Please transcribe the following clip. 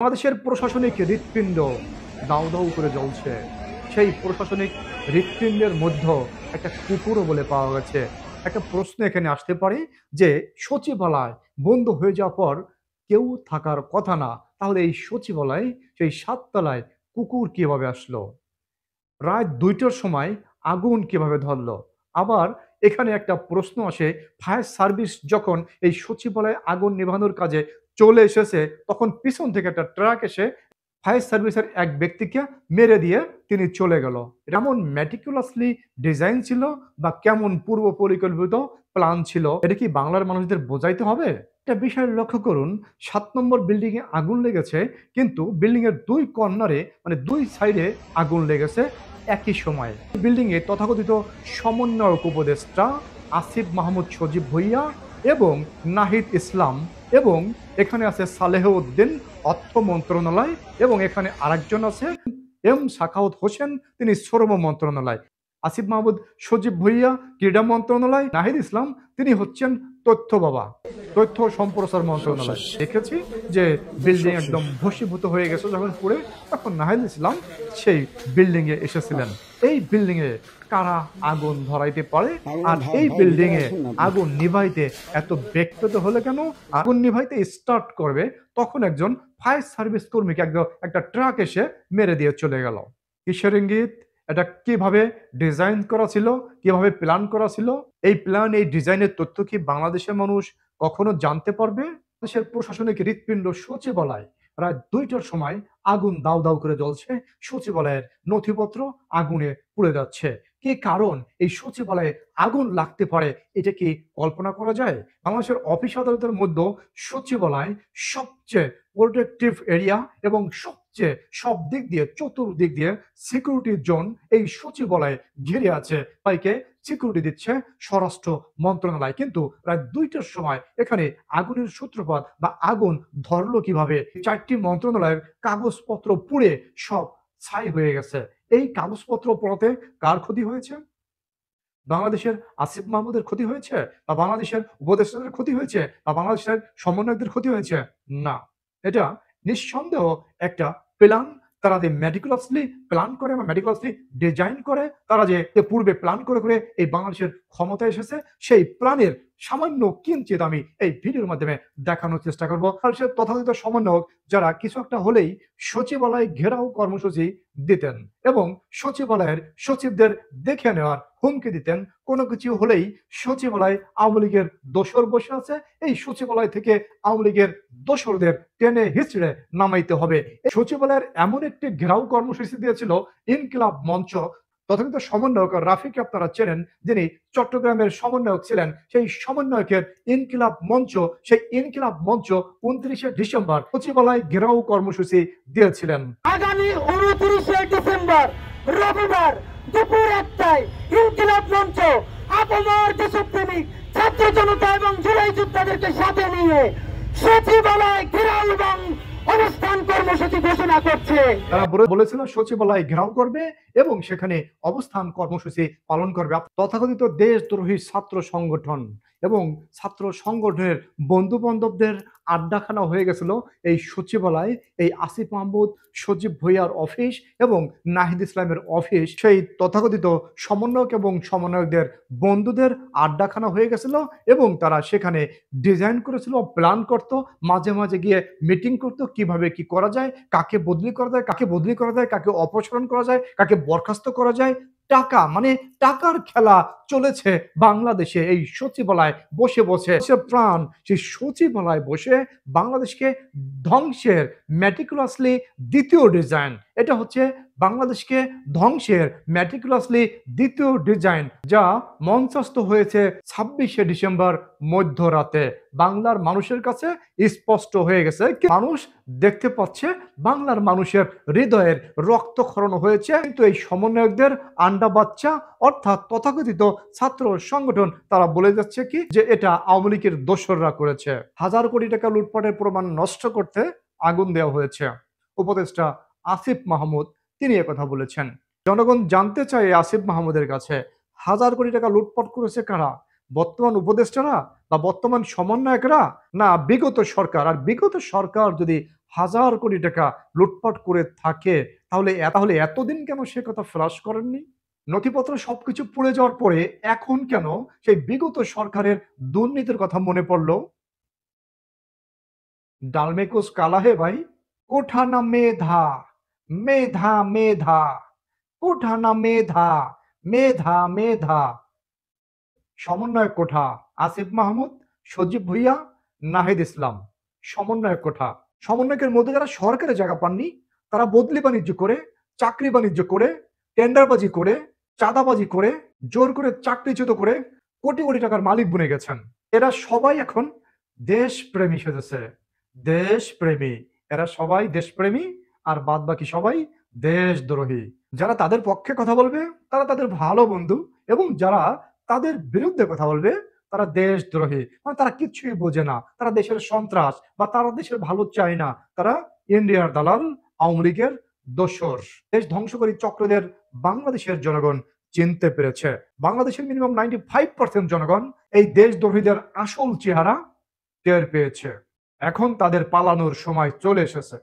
বাংলাদেশের প্রশাসনিক হৃৎপিণ্ড দাউ দাউ করে জ্বলছে। সেই প্রশাসনিক হৃৎপিণ্ডের মধ্যে একটা কুকুরও বলে পাওয়া গেছে। একটা প্রশ্ন এখানে আসতে পারে যে সচিবালয় বন্ধ হয়ে যাওয়ার পর কেউ থাকার কথা না, তাহলে এই সচিবালয় সেই ৭ তলায় কুকুর কিভাবে আসলো? রাত ২টার সময় আগুন কিভাবে ধরলো? আবার এখানে একটা প্রশ্ন আসে, ফায়ার সার্ভিস যখন এই সচিবালয়ে আগুন নেভানোর কাজে চলে এসেছে, তখন পিছন থেকে একটা ট্রাক এসে ফায়ার সার্ভিসের এক ব্যক্তিকে মেরে দিয়ে তিনি চলে গেল। এমন ম্যাটিকুলাসলি ডিজাইন ছিল বা কেমন পূর্ব পরিকল্পিত প্ল্যান ছিল, এটা কি বাংলার মানুষদের বোঝাইতে হবে? একটা বিষয় লক্ষ্য করুন, ৭ নম্বর বিল্ডিং এ আগুন লেগেছে, কিন্তু বিল্ডিং এর ২ কর্নারে মানে ২ সাইডে আগুন লেগেছে একই সময়ে। বিল্ডিং এ তথাকথিত সমন্বয়ক উপদেষ্টা আসিফ মাহমুদ সজীব ভুঁইয়া এবং নাহিদ ইসলাম, এবং এখানে আছে সালেহ উদ্দিন অর্থ মন্ত্রণালয়, এবং এখানে আরেকজন আছে সাখাওয়াত হোসেন, তিনি শ্রম মন্ত্রণালয়। আসিফ মাহমুদ সজীব ভুঁইয়া ক্রীড়া মন্ত্রণালয়, নাহিদ ইসলাম তিনি হচ্ছেন তথ্য বাবা, তথ্য সম্প্রচার মন্ত্রণালয়। দেখেছি যে বিল্ডিং একদম ভস্মীভূত হয়ে গেছে যখন পুড়ে, তখন নাহিদ ইসলাম সেই বিল্ডিং এ এসেছিলেন। এই বিল্ডিং এ কারা আগুন ধরাইতে পারে, আর এই বিল্ডিং এ আগুন নিভাইতে এত বেগ পেতে হলে কেন? আগুন নিভাইতে স্টার্ট করবে তখন একজন ফায়ার সার্ভিস কর্মীকে একটা ট্রাক এসে মেরে দিয়ে চলে গেল। কিসের ইঙ্গিত? এটা কিভাবে ডিজাইন করা ছিল, কিভাবে প্ল্যান করা ছিল? এই প্ল্যান, এই ডিজাইনের তথ্য কি বাংলাদেশের মানুষ কখনো জানতে পারবে? দেশের প্রশাসনিক হৃৎপিণ্ড সচিবালয় রাত ২টার সময় আগুন দাউ দাউ করে জ্বলছে, সচিবালয়ের নথিপত্র আগুনে পুড়ে যাচ্ছে। কি কারণ এই সচিবালয়ে আগুন লাগতে পারে, এটা কি কল্পনা করা যায়? বাংলাদেশের অফিস আদালতের মধ্যে সচিবালয় সবচেয়ে প্রোটেক্টিভ এরিয়া এবং সবচেয়ে সব দিক দিয়ে চতুর্দিক দিয়ে সিকিউরিটি জোন এই সচিবালয়ে ঘিরে আছে। তাইকে সিকিউরিটি দিচ্ছে স্বরাষ্ট্র মন্ত্রণালয়। কিন্তু রাত ২টার সময় এখানে আগুনের সূত্রপাত বা আগুন ধরলো কিভাবে? ৪টি মন্ত্রণালয়ের কাগজপত্র পুড়ে সব ছাই হয়ে গেছে। এই কাগজপত্র পড়াতে কার ক্ষতি হয়েছে? বাংলাদেশের আসিফ মাহমুদের ক্ষতি হয়েছে, বা বাংলাদেশের উপদেষ্টাদের ক্ষতি হয়েছে, বা বাংলাদেশের সমন্বয়কদের ক্ষতি হয়েছে? না, এটা নিঃসন্দেহ একটা প্ল্যান। তারা যে মেটিকুলাসলি প্ল্যান করে বা মেটিকুলাসলি ডিজাইন করে, তারা যে পূর্বে প্ল্যান করে করে এই বাংলাদেশের ক্ষমতায় এসেছে, সেই প্ল্যানের সামান্য কিঞ্চিত আমি এই ভিডিওর মাধ্যমে দেখানোর চেষ্টা করব। আর সে তথাকথিত সমন্বয়ক যারা কিছু একটা হলেই সচিবালয় ঘেরাও কর্মসূচি দিতেন এবং সচিবালয়ের সচিবদের দেখে নেওয়ার হুমকি দিতেন। কোনো কিছু হলেই সচিবালয় আওয়ামী লীগের দোসর বসে আছে, এই সচিবালয় থেকে আওয়ামী লীগের দোসরদের টেনে হিচড়ে নামাইতে হবে। এই সচিবালয়ের এমন একটি ঘেরাও কর্মসূচি দিয়েছিল ইনকিলাব মঞ্চ। তথাকথিত সমন্বয়ক রাফিকে আপনারা চেনেন, যিনি চট্টগ্রামের সমন্বয়ক ছিলেন। সেই সমন্বয়কের ইনকিলাব মঞ্চ, সেই ইনকিলাব মঞ্চ ২৯শে ডিসেম্বর সচিবালয় ঘেরাও কর্মসূচি দিয়েছিলেন। আগামী ২৯শে ডিসেম্বর রবিবার দুপুর ১টায় ইনকিলাব মঞ্চ আপামর দেশপ্রেমিক ছাত্র জনতা এবং জুলাই যোদ্ধাদেরকে সাথে নিয়ে সচিবালয় ঘেরাও এবং অবস্থান কর্মসূচি ঘোষণা করছে। তারা বলেছিল সচিবালয় ঘেরাও করবে এবং সেখানে অবস্থান কর্মসূচি পালন করবে। তথাকথিত দেশদ্রোহী ছাত্র সংগঠন এবং ছাত্র সংগঠনের বন্ধু বান্ধবদের আড্ডাখানা হয়ে গেছিল এই সচিবালয়, এই আসিফ মাহমুদ সজীব ভুঁইয়ার অফিস এবং নাহিদ ইসলামের অফিস। সেই তথাকথিত সমন্বয়ক এবং সমন্বয়কদের বন্ধুদের আড্ডাখানা হয়ে গেছিল এবং তারা সেখানে ডিজাইন করেছিল, প্ল্যান করত, মাঝে মাঝে গিয়ে মিটিং করতো কিভাবে কি করা যায়, কাকে বদলি করা যায়, কাকে বদলি করা যায়, কাকে অপসারণ করা যায়, কাকে বরখাস্ত করা যায়। টাকা মানে টাকার খেলা চলেছে বাংলাদেশে। এই সচিবালয় বসে বসে প্রাণ সেই সচিবালয় বসে বাংলাদেশকে ধ্বংসের ম্যাটিকুলাসলি দ্বিতীয় ডিজাইন। এটা হচ্ছে বাংলাদেশকে ধ্বংসের ম্যাটিকুলাসলি দ্বিতীয় ডিজাইন, যা মঞ্চস্থ হয়েছে ২৬শে ডিসেম্বর মধ্যরাতে। বাংলার মানুষের কাছে স্পষ্ট হয়ে গেছে, মানুষ দেখতে পাচ্ছে বাংলার মানুষের হৃদয়ের রক্তক্ষরণ হয়েছে। কিন্তু এই সমন্বয়কদের আন্ডা বাচ্চা অর্থাৎ তথাকথিত ছাত্র সংগঠন তারা বলে যাচ্ছে কি যে এটা আওয়ামী লীগের দোসররা করেছে। হাজার কোটি টাকা লুটপাটের প্রমাণ নষ্ট করতে আগুন দেওয়া হয়েছে। উপদেষ্টা আসিফ মাহমুদ তিনি একথা বলেছেন। জনগণ জানতে চায় আসিফ মাহমুদের কাছে হাজার কোটি টাকা লুটপাট করেছে কারা? বর্তমান উপদেষ্টারা বা বর্তমান সমন্বয়করা, না বিগত সরকার? আর বিগত সরকার যদি হাজার কোটি টাকা লুটপাট করে থাকে, তাহলে এতদিন কেন সে কথা ফ্লাশ করেননি? নথিপত্র সবকিছু পুড়ে যাওয়ার পরে এখন কেন সেই বিগত সরকারের দুর্নীতির কথা মনে পড়লো? ডাল में कुछ काला है भाई। कोठा ना मेधा, मेधा मेधा, कोठा ना मेधा, মেধা মেধা। সমন্বয়ক কোঠা আসিফ মাহমুদ, সজীব ভুইয়া, নাহিদ ইসলাম। সমন্বয়ক কোঠা। সমন্বয়কের মধ্যে যারা সরকারি জায়গা পাননি, তারা বদলি বাণিজ্য করে, চাকরি বাণিজ্য করে, টেন্ডারবাজি করে, চাঁদাবাজি করে, জোর করে চাকরিচ্যুত করে কোটি কোটি টাকার মালিক বনে গেছেন। এরা সবাই এখন দেশপ্রেমী সেজেছে। দেশপ্রেমী। এরা সবাই দেশপ্রেমী, আর বাদ বাকি সবাই দেশদ্রোহী। যারা তাদের পক্ষে কথা বলবে তারা তাদের ভালো বন্ধু, এবং যারা তাদের বিরুদ্ধে কথা বলবে তারা দেশদ্রোহী। মানে তারা কিচ্ছুই বোঝে না, তারা দেশের সন্ত্রাস বা তারা দেশের ভালো চায় না, তারা ইন্ডিয়ার দালাল, আওয়ামী লীগের দোসর। দেশ ধ্বংসকারী চক্রদের বাংলাদেশের জনগণ চিনতে পেরেছে। বাংলাদেশের মিনিমাম 95% জনগণ এই দেশদ্রোহীদের আসল চেহারা টের পেয়েছে। এখন তাদের পালানোর সময় চলে এসেছে।